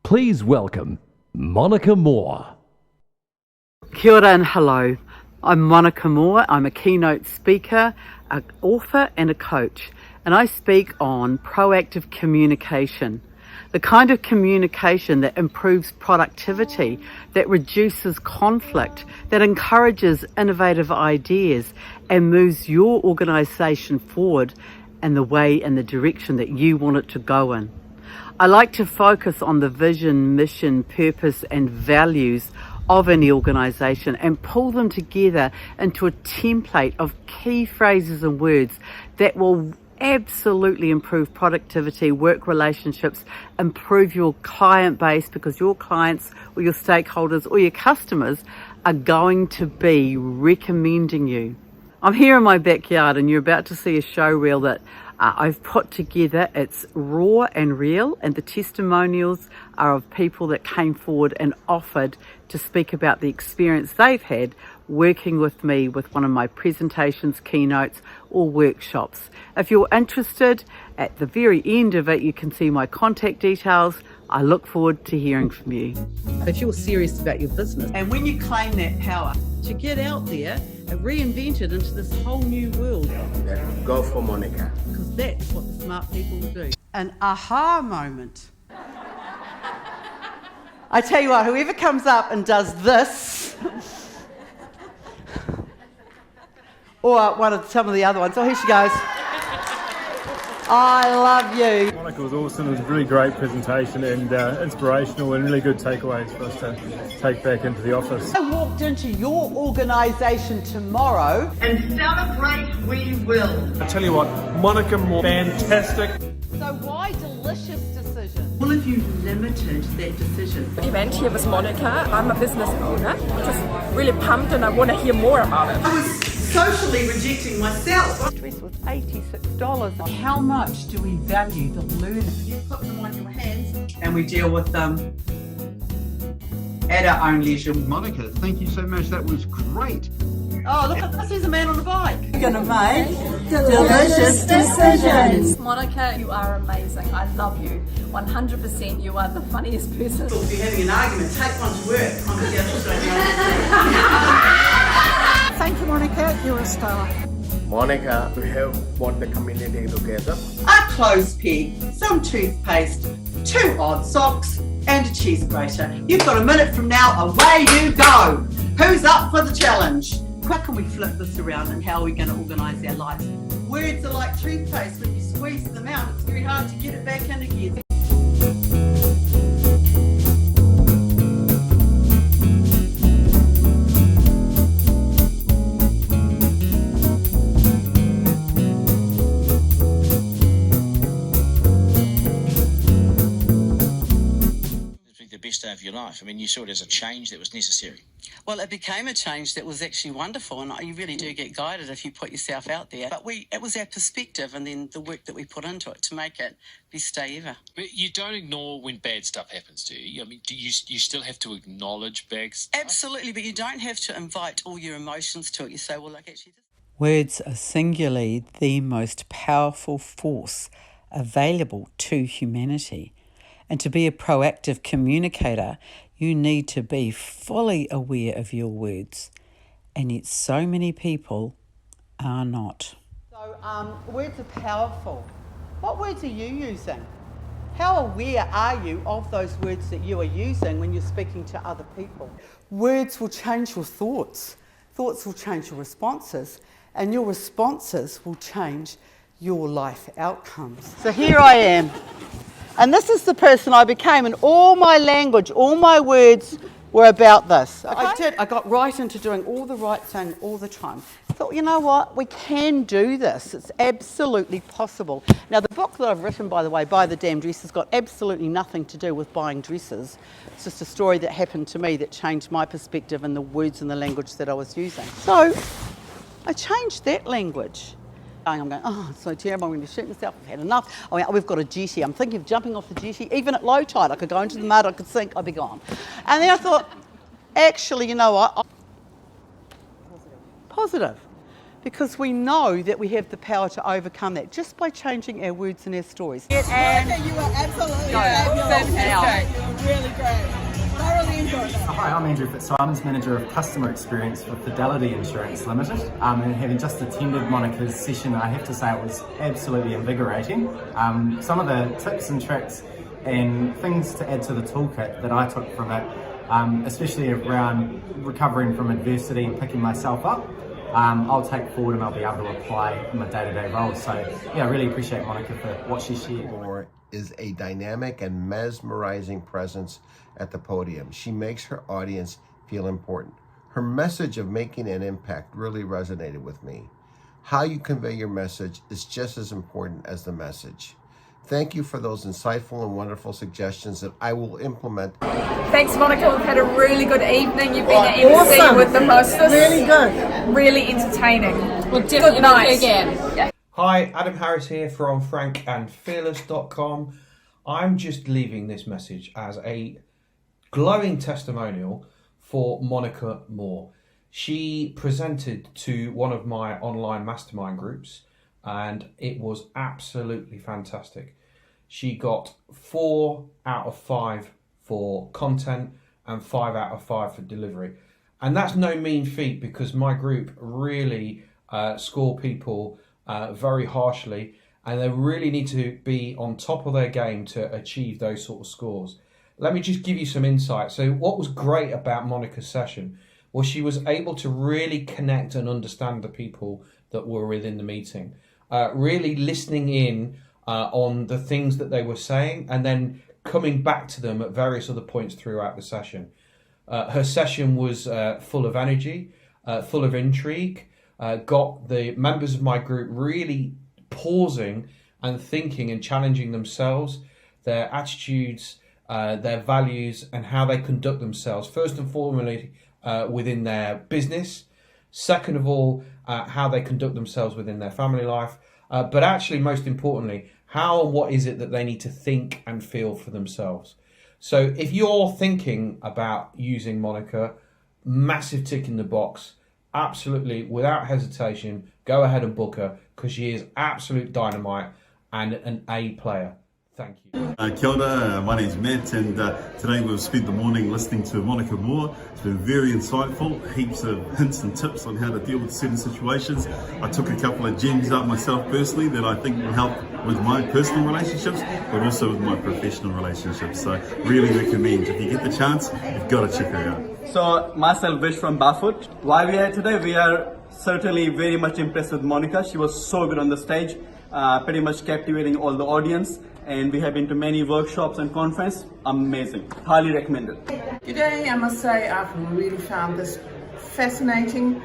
Please welcome Monica Moore. Kia ora and hello. I'm Monica Moore. I'm a keynote speaker, an author and a coach, and I speak on proactive communication, the kind of communication that improves productivity, that reduces conflict, that encourages innovative ideas and moves your organisation forward in the way and the direction that you want it to go in. I like to focus on the vision, mission, purpose and values of any organisation and pull them together into a template of key phrases and words that will absolutely improve productivity, work relationships, improve your client base, because your clients or your stakeholders or your customers are going to be recommending you. I'm here in my backyard and you're about to see a showreel that I've put together. It's raw and real, and the testimonials are of people that came forward and offered to speak about the experience they've had working with me with one of my presentations, keynotes or workshops. If you're interested, at the very end of it you can see my contact details. I look forward to hearing from you. If you're serious about your business and when you claim that power to get out there and reinvent it into this whole new world, Go for Monica. because that's what the smart people do. An aha moment. I tell you what, whoever comes up and does this, or some of the other ones. Oh, here she goes. I love you. Monica was awesome. It was a really great presentation and inspirational and really good takeaways for us to take back into the office. I walked into your organisation tomorrow and celebrate we will. I tell you what, Monica Moore, fantastic. So why delicious decision? All of you limited that decision. Event here with Monica. I'm a business owner. Just really pumped and I want to hear more about it. I was socially rejecting myself. The dress was $86. How much do we value the learning? You put them on your hands and we deal with them at our own leisure. Monica, thank you so much. That was great. Oh, look at this. There's a man on the bike. You're going to make Delicious decisions. Monica, you are amazing. I love you. 100% you are the funniest person. If you're having an argument, take one to work. I'm going to get Thank you, Monica. You're a star. Monica, we have brought the community together. a clothespin, some toothpaste, 2 odd socks and a cheese grater. You've got a minute from now, away you go. Who's up for the challenge? How can we flip this around and how are we going to organise our lives? Words are like toothpaste. When you squeeze them out, it's very hard to get it back in again. Day of your life. I mean, you saw it as a change that was necessary. Well, it became a change that was actually wonderful, and you really do get guided if you put yourself out there. But it was our perspective and then the work that we put into it to make it best day ever. But you don't ignore when bad stuff happens, do you? I mean, do you still have to acknowledge bad stuff? Absolutely, but you don't have to invite all your emotions to it. You say, well, like actually... Words are singularly the most powerful force available to humanity. And to be a proactive communicator, you need to be fully aware of your words. And yet so many people are not. So words are powerful. What words are you using? How aware are you of those words that you are using when you're speaking to other people? Words will change your thoughts. Thoughts will change your responses. And your responses will change your life outcomes. So here I am. And this is the person I became, and all my language, all my words were about this. Okay? I got right into doing all the right thing all the time. I thought, you know what, we can do this. It's absolutely possible. Now, the book that I've written, by the way, Buy the Damn Dress, has got absolutely nothing to do with buying dresses. It's just a story that happened to me that changed my perspective and the words and the language that I was using. So I changed that language. I'm going, oh, it's so terrible, I'm going to shoot myself, I've had enough. Oh, yeah, we've got a jetty. I'm thinking of jumping off the jetty, even at low tide. I could go into the mud, I could sink, I'd be gone. And then I thought, actually, you know what? Positive. because we know that we have the power to overcome that just by changing our words and our stories. Monica, you are absolutely fantastic. Really great. Thoroughly enjoyed it. Hi, I'm Andrew Fitzsimons, Manager of Customer Experience for Fidelity Insurance Limited. And having just attended Monica's session, I have to say it was absolutely invigorating. Some of the tips and tricks and things to add to the toolkit that I took from it, especially around recovering from adversity and picking myself up, I'll take forward and I'll be able to apply in my day-to-day role. So yeah, I really appreciate Monica for what she shared. Is a dynamic and mesmerizing presence at the podium. She makes her audience feel important. Her message of making an impact really resonated with me. How you convey your message is just as important as the message. Thank you for those insightful and wonderful suggestions that I will implement. Thanks, Monica. We've had a really good evening. You've been at MC with the hostess. Really good. Really entertaining. We'll definitely night do again. Yeah. Hi, Adam Harris here from frankandfearless.com. I'm just leaving this message as a glowing testimonial for Monica Moore. She presented to one of my online mastermind groups and it was absolutely fantastic. She got 4 out of 5 for content and 5 out of 5 for delivery. And that's no mean feat because my group really score people very harshly, and they really need to be on top of their game to achieve those sort of scores. Let me just give you some insight. So what was great about Monica's session was she was able to really connect and understand the people that were within the meeting, really listening in on the things that they were saying and then coming back to them at various other points throughout the session. Her session was full of energy, full of intrigue, got the members of my group really pausing and thinking and challenging themselves, their attitudes, their values and how they conduct themselves, first and foremost within their business, second of all how they conduct themselves within their family life, but actually most importantly how and what is it that they need to think and feel for themselves. So if you're thinking about using Monica, massive tick in the box, absolutely without hesitation go ahead and book her because she is absolute dynamite and an A player. Thank you. Kia ora, my name's Matt and today we've spent the morning listening to Monica Moore. It's been very insightful, heaps of hints and tips on how to deal with certain situations. I took a couple of gems out myself personally that I think will help with my personal relationships but also with my professional relationships. So really recommend, if you get the chance, you've got to check her out. So myself, Vish from Barefoot. Why we are here today, we are certainly very much impressed with Monica. She was so good on the stage, pretty much captivating all the audience. And we have been to many workshops and conferences. Amazing. Highly recommended. Today, I must say, I've really found this fascinating,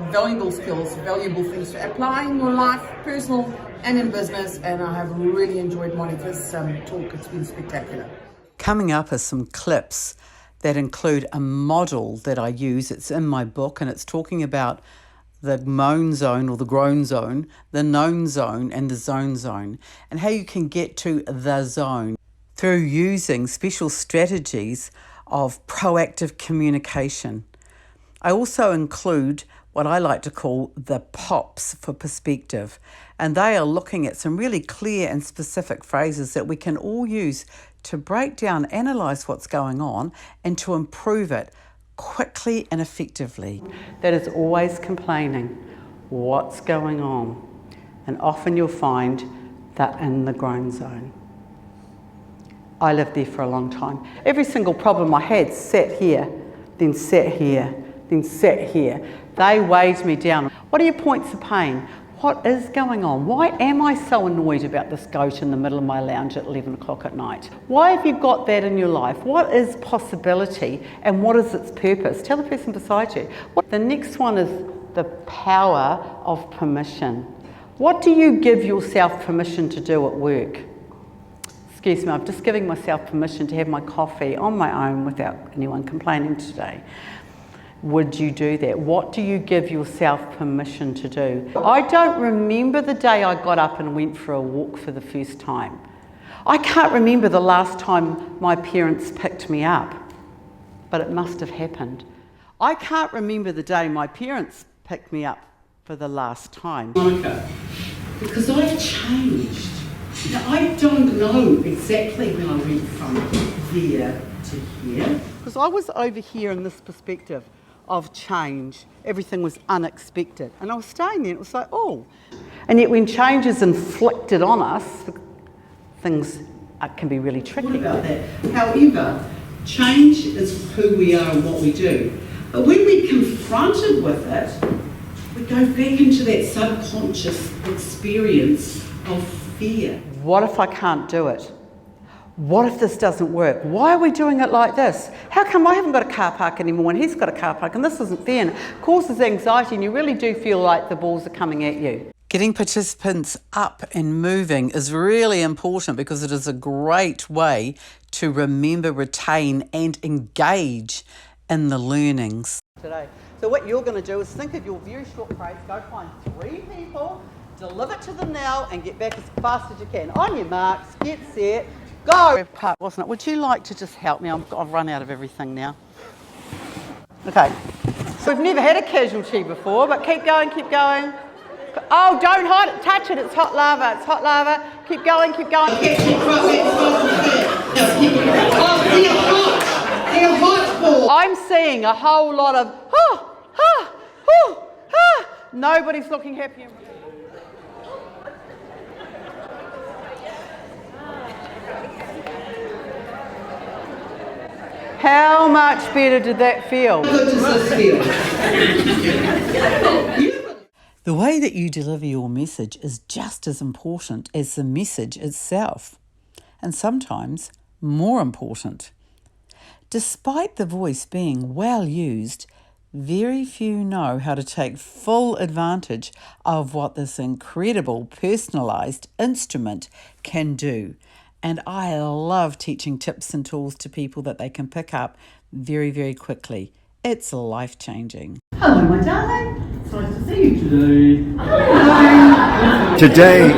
valuable skills, valuable things to apply in your life, personal and in business. And I have really enjoyed Monica's talk. It's been spectacular. Coming up are some clips that include a model that I use. It's in my book and it's talking about the moan zone or the groan zone, the known zone and the zone, and how you can get to the zone through using special strategies of proactive communication. I also include what I like to call the POPs for perspective, and they are looking at some really clear and specific phrases that we can all use to break down, analyse what's going on and to improve it quickly and effectively. That is always complaining. What's going on? And often you'll find that in the groan zone. I lived there for a long time. Every single problem I had sat here, then sat here, then sat here. They weighed me down. What are your points of pain? What is going on? Why am I so annoyed about this goat in the middle of my lounge at 11 o'clock at night? Why have you got that in your life? What is possibility and what is its purpose? Tell the person beside you. The next one is the power of permission. What do you give yourself permission to do at work? Excuse me, I'm just giving myself permission to have my coffee on my own without anyone complaining today. Would you do that? What do you give yourself permission to do? I don't remember the day I got up and went for a walk for the first time. I can't remember the last time my parents picked me up, but it must have happened. I can't remember the day my parents picked me up for the last time. Monica, because I've changed. Now, I don't know exactly when I went from here to here. Because I was over here in this perspective of change. Everything was unexpected. And I was staying there and it was like, oh. And yet when change is inflicted on us, things can be really tricky. What about that? However, change is who we are and what we do. But when we're confronted with it, we go back into that subconscious experience of fear. What if I can't do it? What if this doesn't work? Why are we doing it like this? How come I haven't got a car park anymore and he's got a car park and this isn't fair? And it causes anxiety and you really do feel like the balls are coming at you. Getting participants up and moving is really important because it is a great way to remember, retain and engage in the learnings. Today. So what you're going to do is think of your very short phrase, go find 3 people, deliver to them now and get back as fast as you can. On your marks, get set, go! Part, wasn't it? Would you like to just help me? I've run out of everything now. Okay, so we've never had a casualty before, but keep going, keep going. Oh, don't hide it, touch it, it's hot lava, it's hot lava. Keep going, keep going. I'm seeing a whole lot of, nobody's looking happy. How much better did that feel? How good does this feel? The way that you deliver your message is just as important as the message itself, and sometimes more important. Despite the voice being well used, very few know how to take full advantage of what this incredible personalised instrument can do. And I love teaching tips and tools to people that they can pick up very, very quickly. It's life-changing. Hello, my darling. It's nice to see you today. Hello. Today,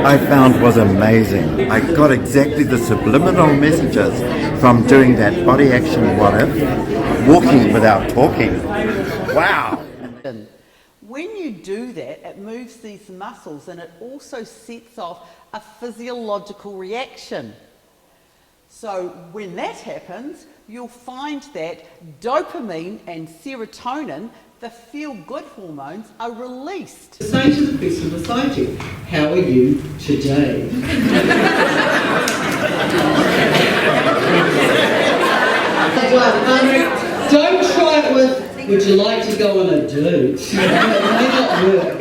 I found was amazing. I got exactly the subliminal messages from doing that body action what if, walking without talking. Wow. When you do that, it moves these muscles and it also sets off a physiological reaction. So when that happens, you'll find that dopamine and serotonin, the feel-good hormones, are released. Say to the person beside you, how are you today? Don't try it with, would you like to go on a date? It may not work.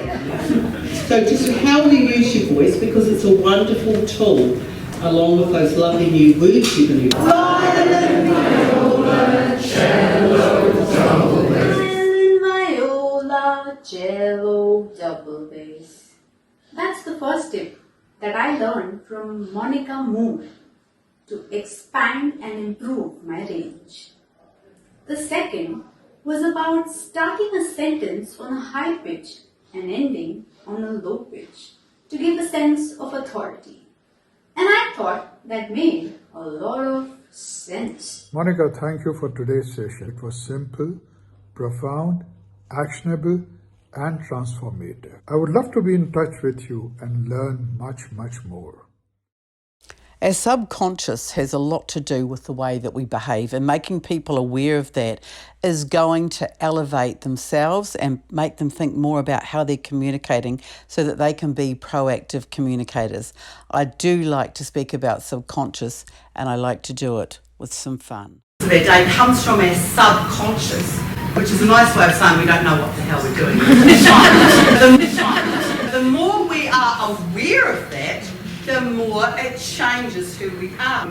So just how do you use your voice, because it's a wonderful tool, along with those lovely new words you're going to use. Cello double bass. That's the first tip that I learned from Monica Moore to expand and improve my range. The second was about starting a sentence on a high pitch and ending on a low pitch to give a sense of authority. And I thought that made a lot of sense. Monica, thank you for today's session. It was simple, profound, actionable, and transformative. I would love to be in touch with you and learn much, much more. Our subconscious has a lot to do with the way that we behave, and making people aware of that is going to elevate themselves and make them think more about how they're communicating so that they can be proactive communicators. I do like to speak about subconscious, and I like to do it with some fun. Their day comes from our subconscious, which is a nice way of saying we don't know what the hell we're doing. The more we are aware of that, the more it changes who we are.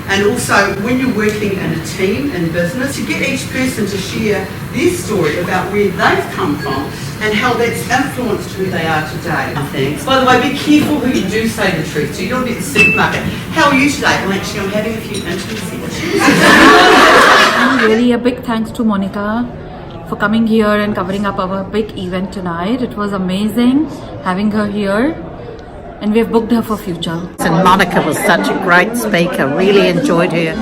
And also, when you're working in a team, in business, to get each person to share their story about where they've come from and how that's influenced who they are today. Thanks. By the way, be careful who you do say the truth to. You don't be at the supermarket. How are you today? Well, actually, I'm having a few intimacy issues. Really a big thanks to Monica for coming here and covering up our big event tonight. It was amazing having her here. And we've booked her for future. And Monica was such a great speaker, really enjoyed her.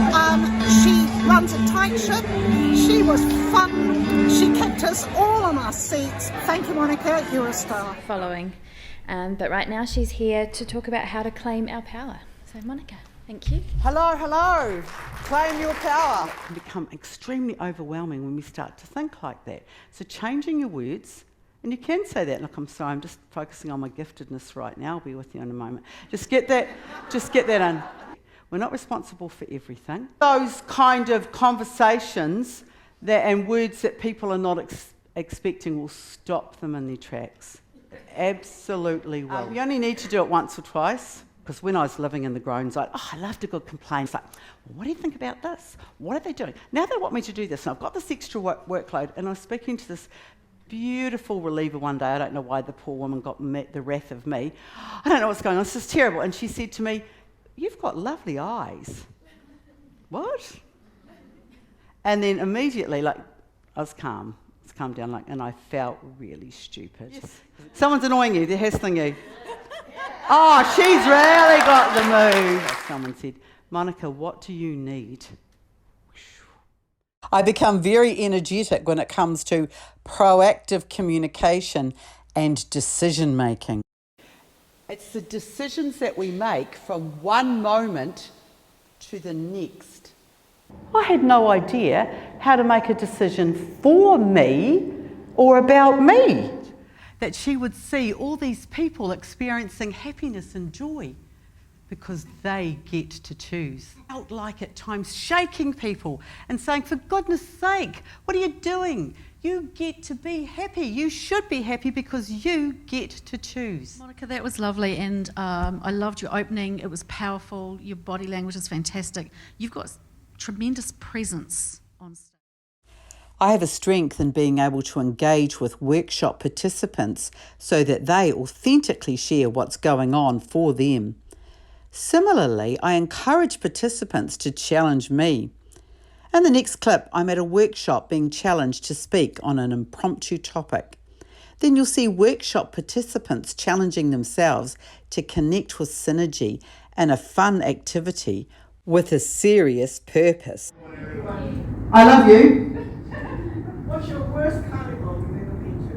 She runs a tight ship. She was fun. She kept us all on our seats. Thank you, Monica. You're a star. Following. But right now she's here to talk about how to claim our power. So Monica, thank you. Hello, hello. Claim your power. It can become extremely overwhelming when we start to think like that. So changing your words, and you can say that. Look, I'm sorry, I'm just focusing on my giftedness right now. I'll be with you in a moment. Just get that in. We're not responsible for everything. Those kind of conversations and words that people are not expecting will stop them in their tracks. Absolutely will. You only need to do it once or twice, because when I was living in the groans, I loved a good complaint. It's like, well, what do you think about this? What are they doing? Now they want me to do this, and I've got this extra workload, and I was speaking to this beautiful reliever one day. I don't know why the poor woman got the wrath of me. I don't know what's going on. This is terrible. And she said to me, "You've got lovely eyes." What? And then immediately, I was calm. Calm down, and I felt really stupid. Yes. Someone's annoying you, they're hassling you. Oh, she's really got the mood. Someone said, "Monica, what do you need?" I become very energetic when it comes to proactive communication and decision making. It's the decisions that we make from one moment to the next. I had no idea how to make a decision for me or about me. That she would see all these people experiencing happiness and joy because they get to choose. I felt like at times shaking people and saying, for goodness sake, what are you doing? You get to be happy. You should be happy because you get to choose. Monica, that was lovely, and I loved your opening. It was powerful. Your body language is fantastic. You've got tremendous presence on stage. I have a strength in being able to engage with workshop participants so that they authentically share what's going on for them. Similarly, I encourage participants to challenge me. In the next clip, I'm at a workshop being challenged to speak on an impromptu topic. Then you'll see workshop participants challenging themselves to connect with synergy and a fun activity with a serious purpose. I love you. What's your worst carnival you've ever been to?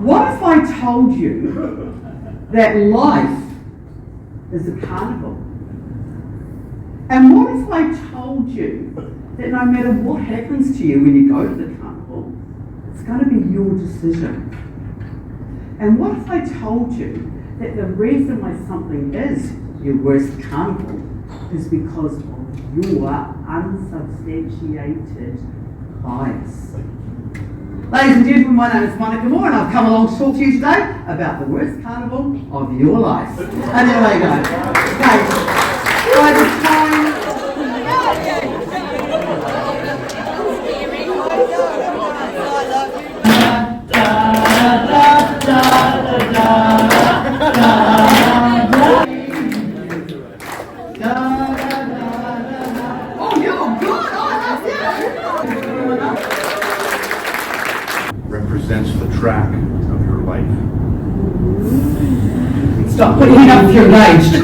What if I told you that life is a carnival? And what if I told you that no matter what happens to you when you go to the carnival, it's going to be your decision? And what if I told you that the reason why something is your worst carnival is because of your unsubstantiated bias? Ladies and gentlemen, my name is Monica Moore, and I've come along to talk to you today about the worst carnival of your life. And there we go. Okay. By this time, represents the track of your life. stop putting it up if you're engaged.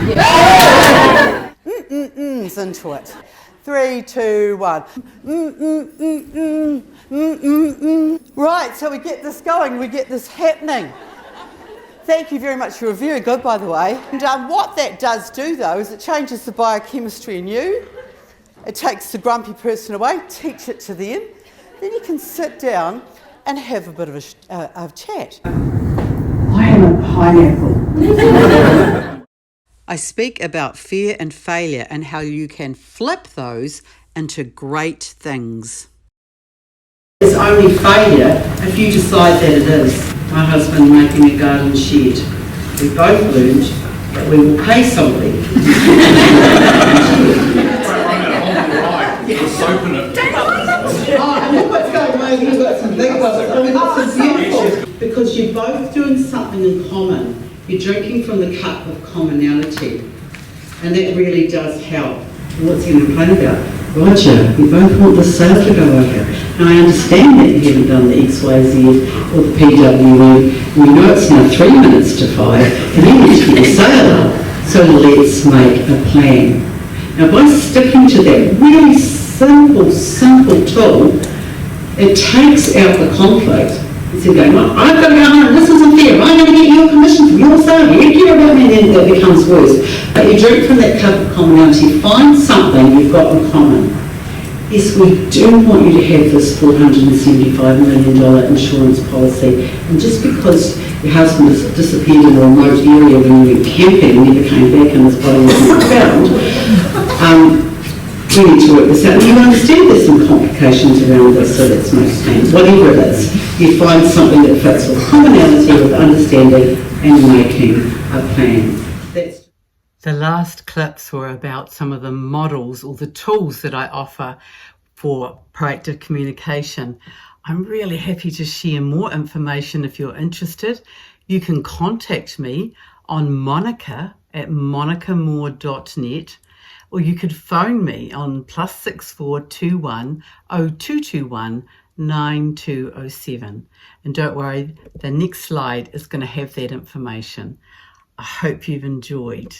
Into it. 3, 2, 1. Right, so we get this going, we get this happening. Thank you very much. You were very good, by the way. And what that does do, though, is it changes the biochemistry in you. It takes the grumpy person away, teach it to them. Then you can sit down and have a bit of a chat. I am a pineapple. I speak about fear and failure and how you can flip those into great things. It's only failure if you decide that it is. My husband making a garden shed. We both learned that we will pay somebody. Let's open it. And look what's going on. You've got some big ones. It's beautiful. Because you're both doing something in common. You're drinking from the cup of commonality. And that really does help. What's he going to complain about? Roger, we both want the sale to go over. Now I understand that you haven't done the XYZ or the PWE. We know it's now 3 minutes to 5. And you need to get the sale up. So let's make a plan. Now, by sticking to that really simple tool, it takes out the conflict. Instead of going, well, I've got to go home, this isn't fair, I'm going to get your commission from your side, you care about me, and then that becomes worse. But you drink from that cup of commonality, find something you've got in common. Yes, we do want you to have this $475 million insurance policy, and just because your husband has disappeared in a remote area when you went camping and never came back and his body wasn't found, we need to work this out. And you understand there's some complications around this, so let's make a plan. Whatever it is, you find something that fits with commonality, with understanding, and making a plan. The last clips were about some of the models or the tools that I offer for proactive communication. I'm really happy to share more information if you're interested. You can contact me on monicamore.net, or you could phone me on +6421 0221 9207. And don't worry, the next slide is going to have that information. I hope you've enjoyed.